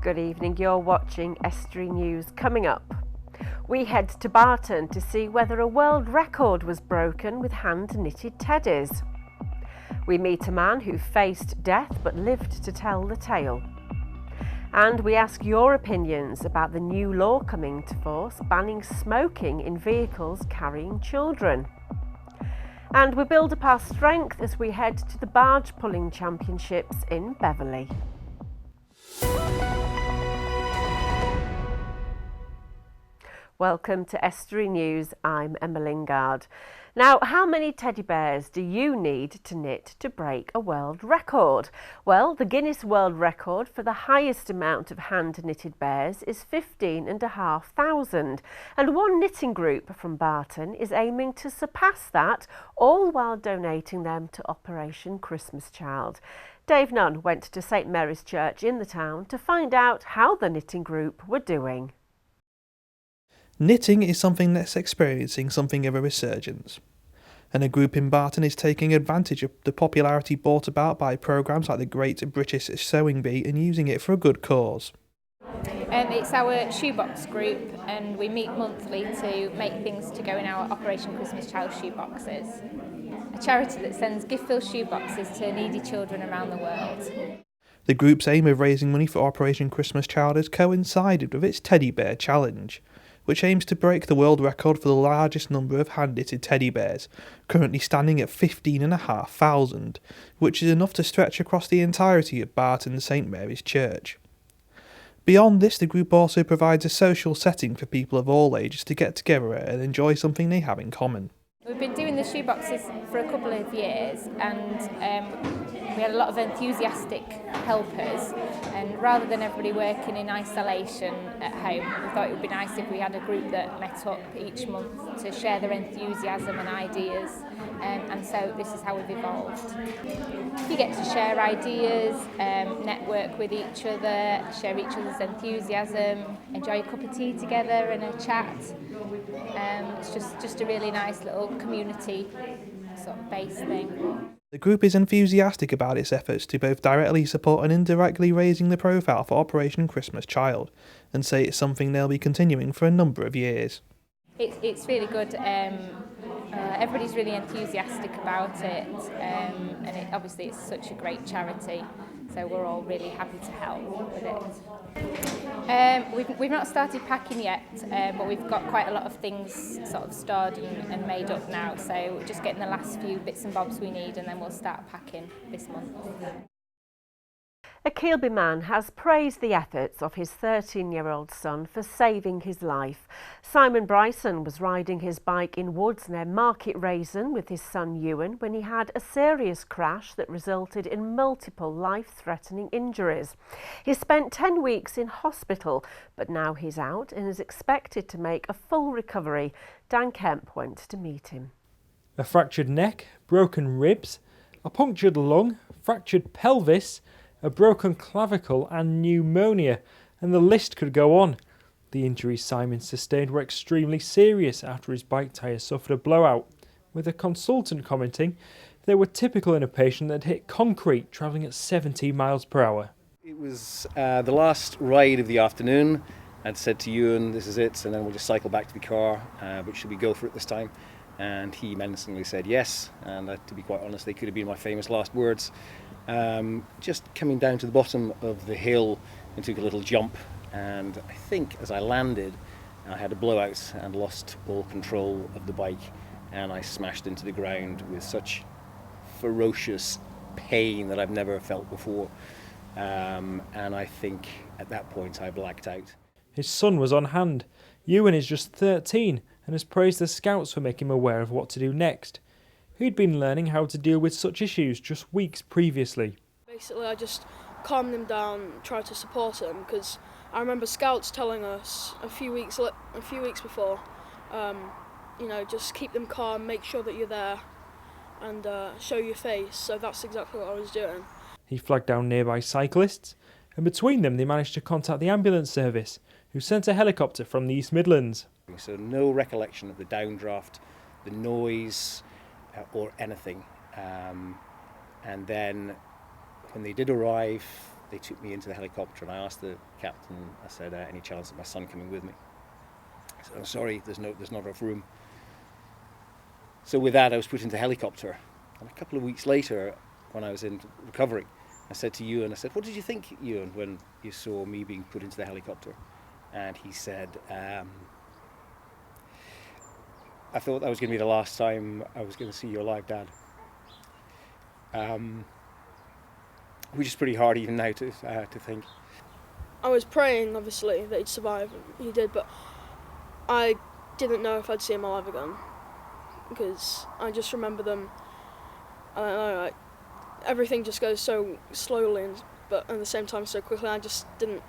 Good evening, you're watching Estuary News. Coming up, we head to Barton to see whether a world record was broken with hand-knitted teddies. We meet a man who faced death but lived to tell the tale. And we ask your opinions about the new law coming to force banning smoking in vehicles carrying children. And we build up our strength as we head to the Barge Pulling Championships in Beverley. Welcome to Estuary News. I'm Emma Lingard. Now, how many teddy bears do you need to knit to break a world record? Well, the Guinness World Record for the highest amount of hand-knitted bears is 15,500, and one knitting group from Barton is aiming to surpass that, all while donating them to Operation Christmas Child. Dave Nunn went to St Mary's Church in the town to find out how the knitting group were doing. Knitting is something that's experiencing something of a resurgence, and a group in Barton is taking advantage of the popularity brought about by programmes like the Great British Sewing Bee and using it for a good cause. It's our shoebox group, and we meet monthly to make things to go in our Operation Christmas Child shoeboxes, a charity that sends gift-filled shoeboxes to needy children around the world. The group's aim of raising money for Operation Christmas Child has coincided with its Teddy Bear Challenge, which aims to break the world record for the largest number of hand-knitted teddy bears, currently standing at 15,500, which is enough to stretch across the entirety of Barton St Mary's Church. Beyond this, the group also provides a social setting for people of all ages to get together and enjoy something they have in common. We've been doing the shoeboxes for a couple of years, and we had a lot of enthusiastic helpers, and rather than everybody working in isolation at home, we thought it would be nice if we had a group that met up each month to share their enthusiasm and ideas, and so this is how we've evolved. You get to share ideas, network with each other, share each other's enthusiasm, enjoy a cup of tea together and a chat. It's just a really nice little community sort of base thing. The group is enthusiastic about its efforts to both directly support and indirectly raising the profile for Operation Christmas Child, and say it's something they'll be continuing for a number of years. It's really good. Everybody's really enthusiastic about it, and obviously it's such a great charity, so we're all really happy to help with it. We've not started packing yet, but we've got quite a lot of things sort of stored and made up now, so we're just getting the last few bits and bobs we need, and then we'll start packing this month. A Keelby man has praised the efforts of his 13-year-old son for saving his life. Simon Bryson was riding his bike in woods near Market Raisin with his son Ewan when he had a serious crash that resulted in multiple life-threatening injuries. He spent 10 weeks in hospital, but now he's out and is expected to make a full recovery. Dan Kemp went to meet him. A fractured neck, broken ribs, a punctured lung, fractured pelvis, a broken clavicle and pneumonia, and the list could go on. The injuries Simon sustained were extremely serious after his bike tyre suffered a blowout, with a consultant commenting they were typical in a patient that hit concrete travelling at 70 miles per hour. It was the last ride of the afternoon. I'd said to Ewan, this is it, and then we'll just cycle back to the car, but should we go for it this time? And he menacingly said yes, and to be quite honest, they could have been my famous last words. Just coming down to the bottom of the hill and took a little jump, and I think as I landed I had a blowout and lost all control of the bike, and I smashed into the ground with such ferocious pain that I've never felt before, and I think at that point I blacked out. His son was on hand. Ewan is just 13 and has praised the scouts for making him aware of what to do next. He'd been learning how to deal with such issues just weeks previously. Basically, I just calmed him down, tried to support him, because I remember scouts telling us a few weeks before, just keep them calm, make sure that you're there, and show your face. So that's exactly what I was doing. He flagged down nearby cyclists, and between them they managed to contact the ambulance service, who sent a helicopter from the East Midlands. So no recollection of the downdraft, the noise, or anything. And then when they did arrive, they took me into the helicopter, and I asked the captain, I said, any chance of my son coming with me? I said, I'm sorry, there's not enough room. So with that, I was put into helicopter. And a couple of weeks later, when I was in recovery, I said to Ewan, I said, what did you think, Ewan, when you saw me being put into the helicopter? And he said, I thought that was going to be the last time I was going to see your alive dad. Which is pretty hard even now to think. I was praying, obviously, that he'd survive, and he did, but I didn't know if I'd see him alive again, because I just remember them, I don't know, like, everything just goes so slowly, but at the same time so quickly. I didn't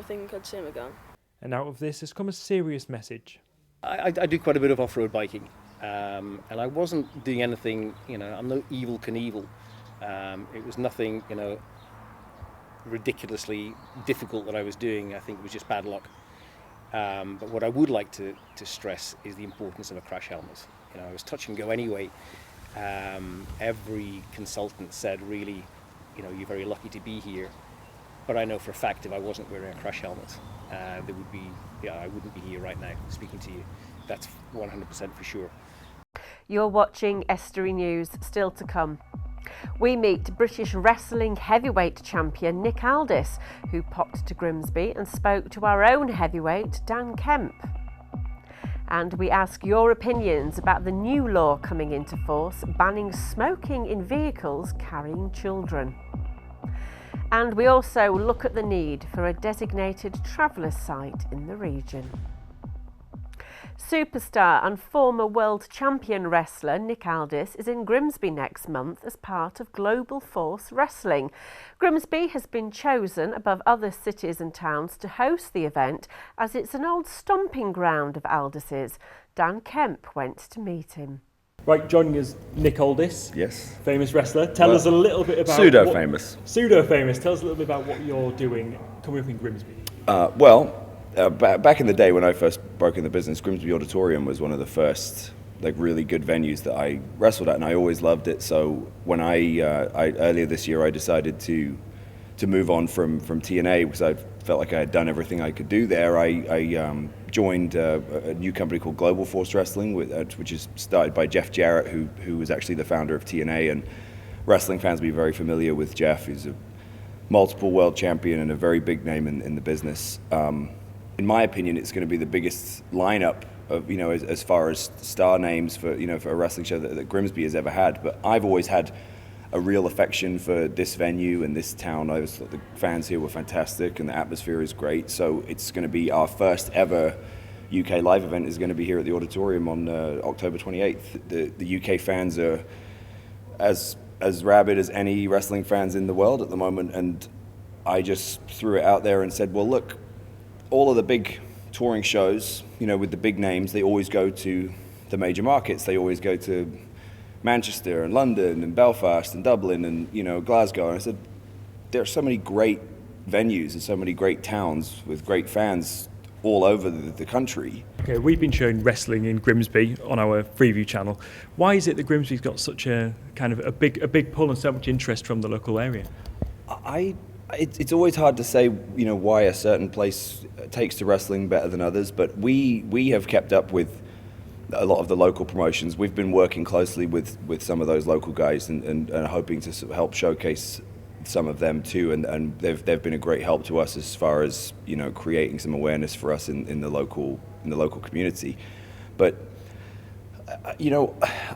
think I'd see him again. And out of this has come a serious message. I do quite a bit of off-road biking, and I wasn't doing anything, I'm no evil Knievel. It was nothing, ridiculously difficult that I was doing. I think it was just bad luck. But what I would like to stress is the importance of a crash helmet. I was touch and go anyway. Every consultant said, really, you're very lucky to be here. But I know for a fact if I wasn't wearing a crash helmet, I wouldn't be here right now speaking to you. That's 100% for sure. You're watching Estuary News, still to come. We meet British wrestling heavyweight champion Nick Aldous, who popped to Grimsby and spoke to our own heavyweight Dan Kemp. And we ask your opinions about the new law coming into force banning smoking in vehicles carrying children. And we also look at the need for a designated traveller site in the region. Superstar and former world champion wrestler Nick Aldous is in Grimsby next month as part of Global Force Wrestling. Grimsby has been chosen above other cities and towns to host the event as it's an old stomping ground of Aldous's. Dan Kemp went to meet him. Right, joining us, Nick Aldous. Yes. Famous wrestler. Tell us a little bit about... Pseudo-famous. Pseudo-famous. Tell us a little bit about what you're doing coming up in Grimsby. Back in the day when I first broke in the business, Grimsby Auditorium was one of the first really good venues that I wrestled at, and I always loved it. So when I earlier this year I decided to move on from TNA because I felt like I had done everything I could do there. I joined a new company called Global Force Wrestling, which is started by Jeff Jarrett, who was actually the founder of TNA, and wrestling fans will be very familiar with Jeff. He's a multiple world champion and a very big name in the business. In my opinion, it's going to be the biggest lineup of, as far as star names for a wrestling show that Grimsby has ever had. But I've always had a real affection for this venue and this town. I always thought the fans here were fantastic and the atmosphere is great. So it's going to be our first ever UK live event is going to be here at the Auditorium on October 28th. The UK fans are as rabid as any wrestling fans in the world at the moment. And I just threw it out there and said, well, look, all of the big touring shows, with the big names, they always go to the major markets. They always go to Manchester and London and Belfast and Dublin and, Glasgow. And I said, there are so many great venues and so many great towns with great fans all over the country. Okay, we've been showing wrestling in Grimsby on our Freeview channel. Why is it that Grimsby's got such a kind of a big pull and so much interest from the local area? It's always hard to say, why a certain place takes to wrestling better than others, but we have kept up with a lot of the local promotions. We've been working closely with some of those local guys and hoping to sort of help showcase some of them too, and they've been a great help to us as far as creating some awareness for us in the local community. But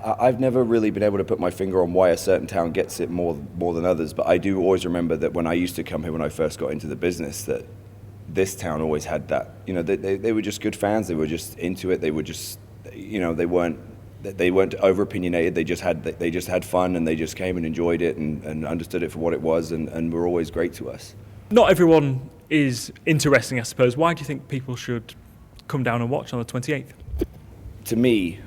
I've never really been able to put my finger on why a certain town gets it more than others, but I do always remember that when I used to come here when I first got into the business, that this town always had that. They were just good fans. They were just into it. They were just, they weren't over opinionated. They just had fun, and they just came and enjoyed it and understood it for what it was, and were always great to us. Not everyone is into wrestling, I suppose. Why do you think people should come down and watch on the 28th? To me,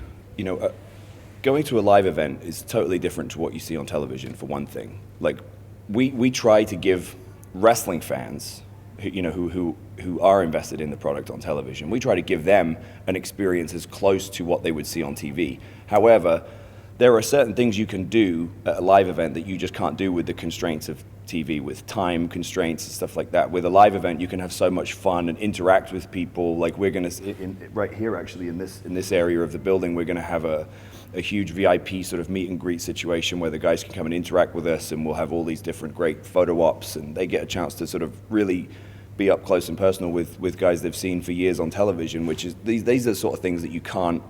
going to a live event is totally different to what you see on television, for one thing. Like, we try to give wrestling fans, who are invested in the product on television, we try to give them an experience as close to what they would see on TV. However, there are certain things you can do at a live event that you just can't do with the constraints of TV with time constraints and stuff like that. With a live event, you can have so much fun and interact with people. Like we're going to, right here actually in this area of the building, we're going to have a huge VIP sort of meet and greet situation where the guys can come and interact with us, and we'll have all these different great photo ops, and they get a chance to sort of really be up close and personal with guys they've seen for years on television, which is these are the sort of things that you can't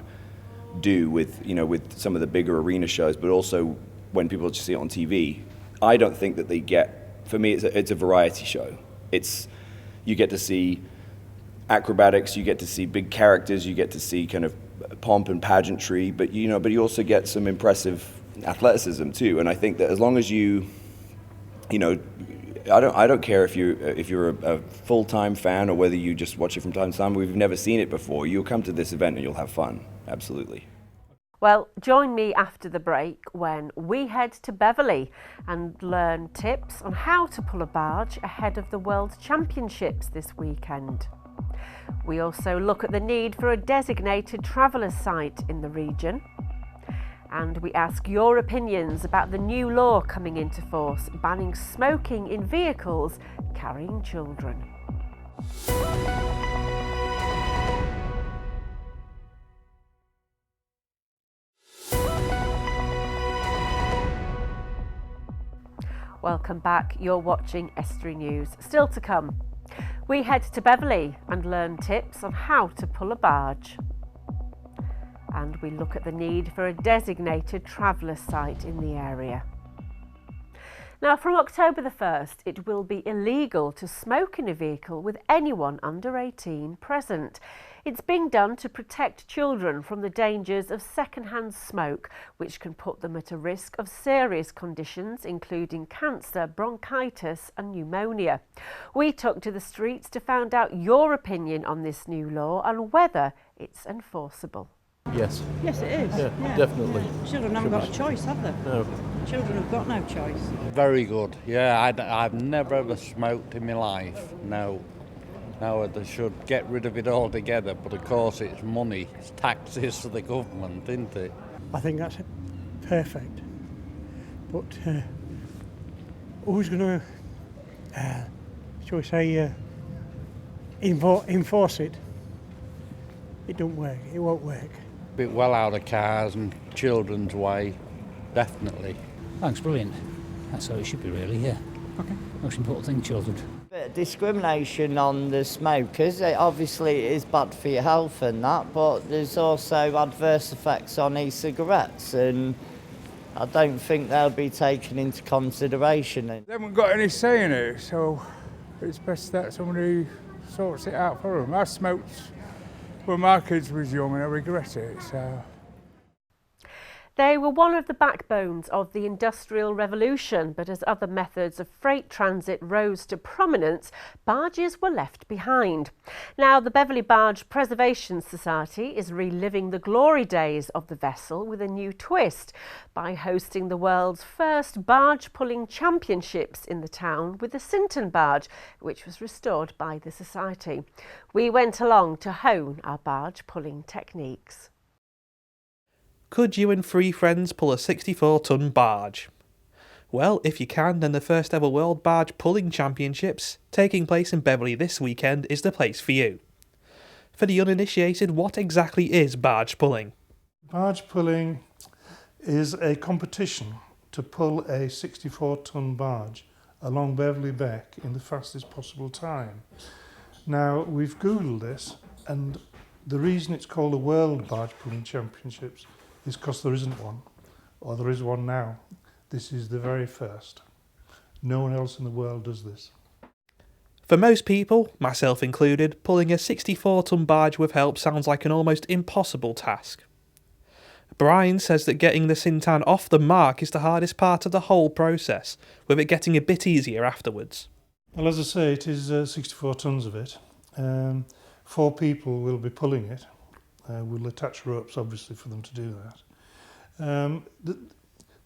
do with some of the bigger arena shows, but also when people just see it on TV. I don't think that they get, for me, it's a variety show. You get to see acrobatics, you get to see big characters, you get to see kind of pomp and pageantry, but you also get some impressive athleticism too. And I think that as long as I don't care if you're a full-time fan or whether you just watch it from time to time. We've never seen it before. You'll come to this event and you'll have fun. Absolutely. Well, join me after the break when we head to Beverley and learn tips on how to pull a barge ahead of the World Championships this weekend. We also look at the need for a designated traveller site in the region. And we ask your opinions about the new law coming into force banning smoking in vehicles carrying children. Welcome back, you're watching Estuary News. Still to come, we head to Beverley and learn tips on how to pull a barge. And we look at the need for a designated traveller site in the area. Now, from October the 1st, it will be illegal to smoke in a vehicle with anyone under 18 present. It's being done to protect children from the dangers of second-hand smoke, which can put them at a risk of serious conditions, including cancer, bronchitis and pneumonia. We took to the streets to find out your opinion on this new law and whether it's enforceable. Yes. Yes, it is. Yeah, definitely. Children haven't got a choice, have they? No. Children have got no choice. Very good. Yeah, I've never ever smoked in my life. No. No, they should get rid of it altogether. But of course, it's money. It's taxes for the government, isn't it? I think that's perfect. But who's going to, shall we say, enforce it? It don't work. It won't work. Bit well out of cars and children's way, definitely. Thanks, brilliant. That's how it should be, really, yeah. Okay. Most important thing, children. Discrimination on the smokers, obviously it is bad for your health and that, but there's also adverse effects on e-cigarettes, and I don't think they'll be taken into consideration. They haven't got any say in it, so it's best that somebody sorts it out for them. I smoked when my kids was young and I regret it, so. They were one of the backbones of the Industrial Revolution, but as other methods of freight transit rose to prominence, barges were left behind. Now, the Beverley Barge Preservation Society is reliving the glory days of the vessel with a new twist by hosting the world's first barge pulling championships in the town with the Sinton barge, which was restored by the Society. We went along to hone our barge pulling techniques. Could you and 3 friends pull a 64-ton barge? Well, if you can, then the first ever World Barge Pulling Championships, taking place in Beverley this weekend, is the place for you. For the uninitiated, what exactly is barge pulling? Barge pulling is a competition to pull a 64-ton barge along Beverley Beck in the fastest possible time. Now, we've Googled this, and the reason it's called the World Barge Pulling Championships is because there isn't one, or there is one now. This is the very first. No one else in the world does this. For most people, myself included, pulling a 64-ton barge with help sounds like an almost impossible task. Brian says that getting the Sintan off the mark is the hardest part of the whole process, with it getting a bit easier afterwards. Well, as I say, it is 64 tons of it. 4 people will be pulling it. We'll attach ropes, obviously, for them to do that.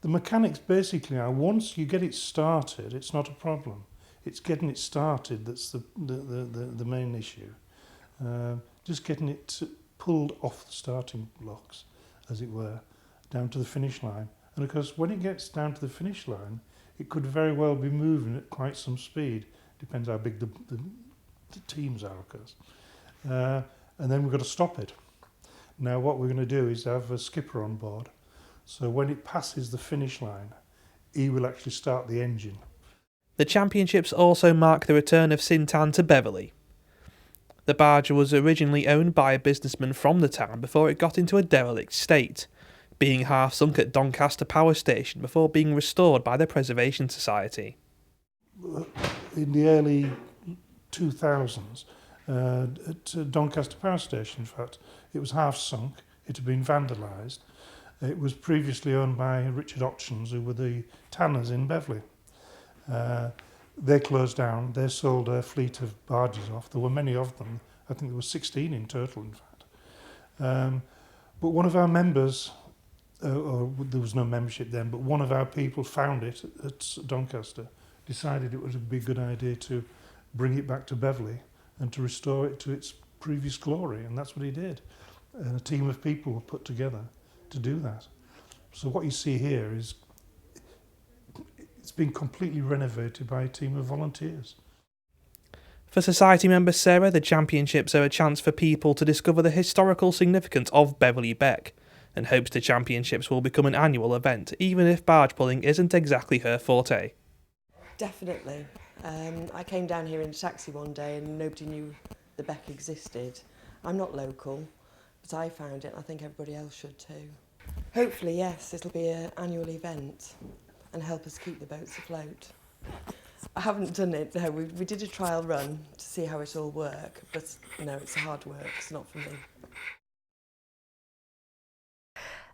The mechanics basically are, once you get it started, it's not a problem. It's getting it started that's the main issue. Just getting it pulled off the starting blocks, as it were, down to the finish line. And of course, when it gets down to the finish line, it could very well be moving at quite some speed. Depends how big the teams are, of course. And then we've got to stop it. Now what we're going to do is have a skipper on board, so when it passes the finish line, he will actually start the engine. The championships also mark the return of Sintan to Beverley. The barge was originally owned by a businessman from the town before it got into a derelict state, being half sunk at Doncaster Power Station before being restored by the Preservation Society. In the early 2000s, at Doncaster Power Station, in fact, it was half sunk, it had been vandalised. It was previously owned by Richard Options, who were the tanners in Beverley. They closed down, they sold a fleet of barges off. There were many of them, I think there were 16 in total, in fact. But one of our members, or there was no membership then, but one of our people found it at Doncaster, decided it would be a good idea to bring it back to Beverley and to restore it to its previous glory, and that's what he did. And a team of people were put together to do that. So what you see here is it's been completely renovated by a team of volunteers. For Society member Sarah, the championships are a chance for people to discover the historical significance of Beverley Beck, and hopes the championships will become an annual event, even if barge pulling isn't exactly her forte. Definitely. I came down here in a taxi one day and nobody knew the Beck existed. I'm not local, but I found it and I think everybody else should too. Hopefully, yes, it'll be an annual event and help us keep the boats afloat. I haven't done it, no, we did a trial run to see how it all works, but no, it's hard work, it's not for me.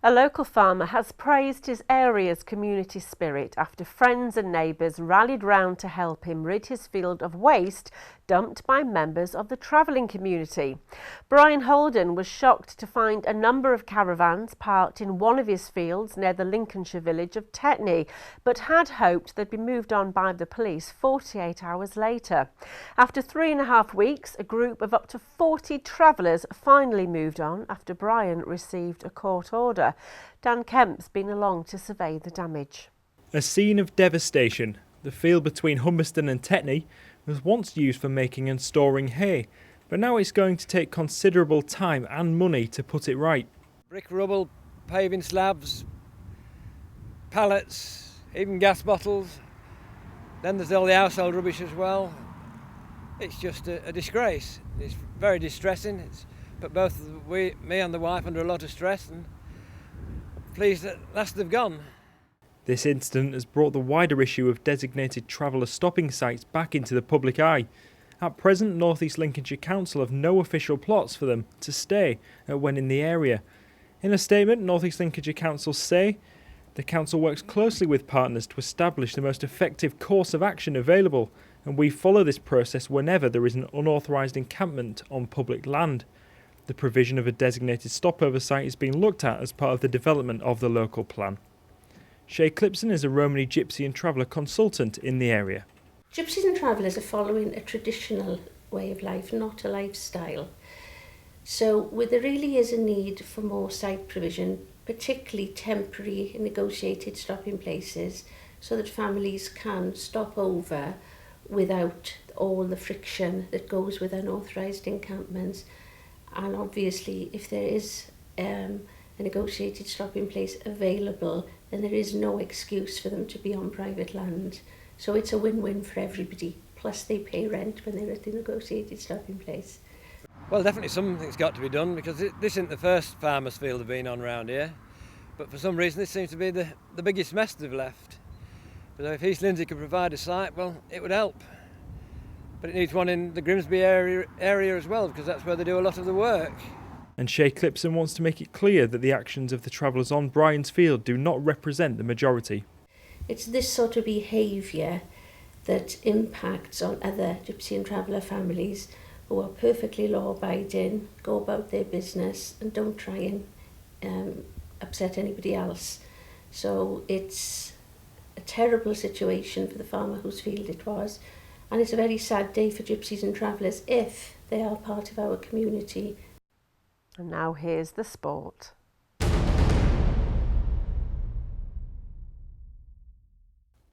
A local farmer has praised his area's community spirit after friends and neighbours rallied round to help him rid his field of waste dumped by members of the travelling community. Brian Holden was shocked to find a number of caravans parked in one of his fields near the Lincolnshire village of Tetney, but had hoped they'd be moved on by the police 48 hours later. After 3.5 weeks, a group of up to 40 travellers finally moved on after Brian received a court order. Dan Kemp's been along to survey the damage. A scene of devastation. The field between Humberston and Tetney was once used for making and storing hay, but now it's going to take considerable time and money to put it right. Brick rubble, paving slabs, pallets, even gas bottles. Then there's all the household rubbish as well. It's just a disgrace. It's very distressing. It's put both me and the wife under a lot of stress, and pleased at last they've gone. This incident has brought the wider issue of designated traveller stopping sites back into the public eye. At present, North East Lincolnshire Council have no official plots for them to stay when in the area. In a statement, North East Lincolnshire Council say the council works closely with partners to establish the most effective course of action available, and we follow this process whenever there is an unauthorised encampment on public land. The provision of a designated stopover site is being looked at as part of the development of the local plan. Shay Clipson is a Romany Gypsy and Traveller consultant in the area. Gypsies and travellers are following a traditional way of life, not a lifestyle. So there really is a need for more site provision, particularly temporary negotiated stopping places, so that families can stop over without all the friction that goes with unauthorised encampments. And obviously, if there is a negotiated stopping place available, then there is no excuse for them to be on private land. So it's a win-win for everybody. Plus they pay rent when they're at the negotiated stopping place. Well, definitely something's got to be done, because this isn't the first farmers' field they've been on around here. But for some reason this seems to be the biggest mess they've left. But if East Lindsey could provide a site, well, it would help. But it needs one in the Grimsby area as well, because that's where they do a lot of the work. And Shay Clipson wants to make it clear that the actions of the travellers on Brian's field do not represent the majority. It's this sort of behaviour that impacts on other Gypsy and Traveller families who are perfectly law-abiding, go about their business and don't try and upset anybody else. So it's a terrible situation for the farmer whose field it was, and it's a very sad day for Gypsies and Travellers if they are part of our community. And now here's the sport.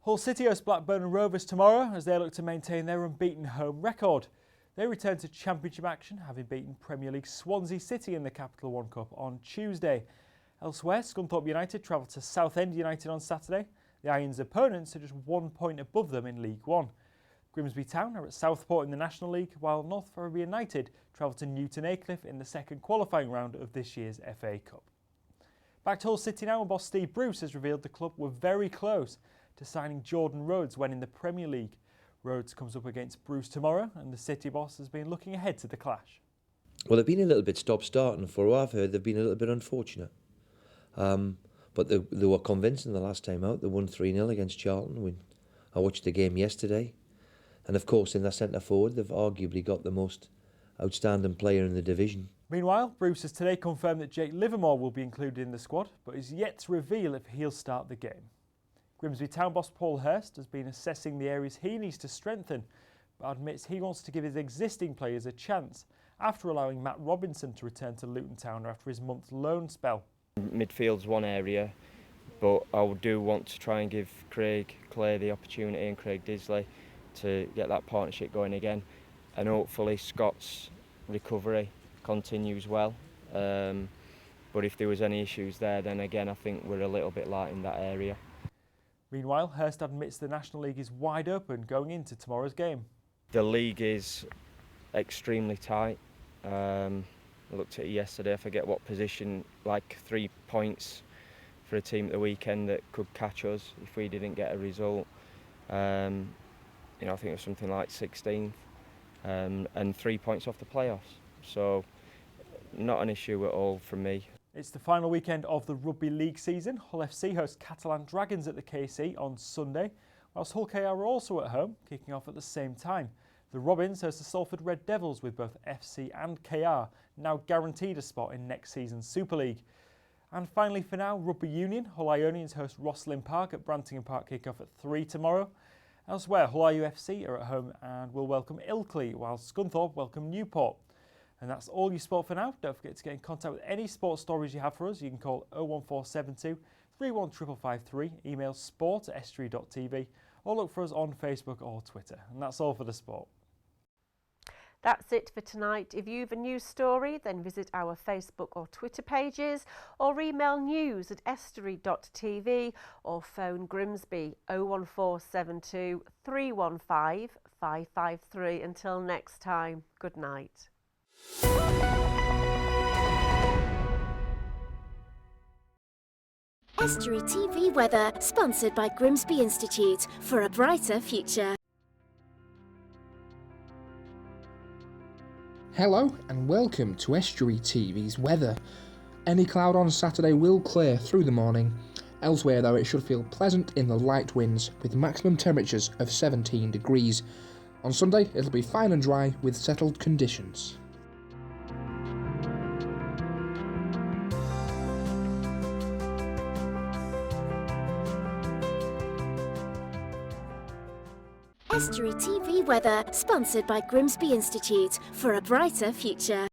Hull City host Blackburn Rovers tomorrow as they look to maintain their unbeaten home record. They return to Championship action, having beaten Premier League Swansea City in the Capital One Cup on Tuesday. Elsewhere, Scunthorpe United travel to Southend United on Saturday. The Irons' opponents are just 1 point above them in League One. Grimsby Town are at Southport in the National League, while North Ferriby United travel to Newton Aycliffe in the second qualifying round of this year's FA Cup. Back to Hull City now, and boss Steve Bruce has revealed the club were very close to signing Jordan Rhodes when in the Premier League. Rhodes comes up against Bruce tomorrow, and the City boss has been looking ahead to the clash. Well, they've been a little bit stop-start, and for what I've heard, they've been a little bit unfortunate. But they were convincing the last time out. They won 3-0 against Charlton. I watched the game yesterday. And of course, in their centre forward, they've arguably got the most outstanding player in the division. Meanwhile, Bruce has today confirmed that Jake Livermore will be included in the squad, but is yet to reveal if he'll start the game. Grimsby Town boss Paul Hurst has been assessing the areas he needs to strengthen, but admits he wants to give his existing players a chance after allowing Matt Robinson to return to Luton Town after his month loan spell. Midfield's one area, but I do want to try and give Craig Clay the opportunity and Craig Disley to get that partnership going again, and hopefully Scott's recovery continues well. But if there was any issues there, then again I think we're a little bit light in that area. Meanwhile, Hurst admits the National League is wide open going into tomorrow's game. The league is extremely tight. I looked at it yesterday, I forget what position, like 3 points for a team at the weekend that could catch us if we didn't get a result. I think it was something like 16th, and 3 points off the playoffs. So not an issue at all from me. It's the final weekend of the Rugby League season. Hull FC host Catalan Dragons at the KC on Sunday, whilst Hull KR are also at home, kicking off at the same time. The Robins host the Salford Red Devils, with both FC and KR now guaranteed a spot in next season's Super League. And finally for now, Rugby Union. Hull Ionians host Rosslyn Park at Brantingham Park, kick-off at 3 tomorrow. Elsewhere, Hull IUFC are at home and will welcome Ilkley, while Scunthorpe welcome Newport. And that's all your sport for now. Don't forget to get in contact with any sports stories you have for us. You can call 01472 31553, email sport@estuary.tv, or look for us on Facebook or Twitter. And that's all for the sport. That's it for tonight. If you have a news story, then visit our Facebook or Twitter pages, or email news@estuary.tv, or phone Grimsby 01472 315 553. Until next time, good night. Estuary TV weather, sponsored by Grimsby Institute for a brighter future. Hello and welcome to Estuary TV's weather. Any cloud on Saturday will clear through the morning. Elsewhere though, it should feel pleasant in the light winds with maximum temperatures of 17 degrees. On Sunday it'll be fine and dry with settled conditions. Estuary TV weather, sponsored by Grimsby Institute for a brighter future.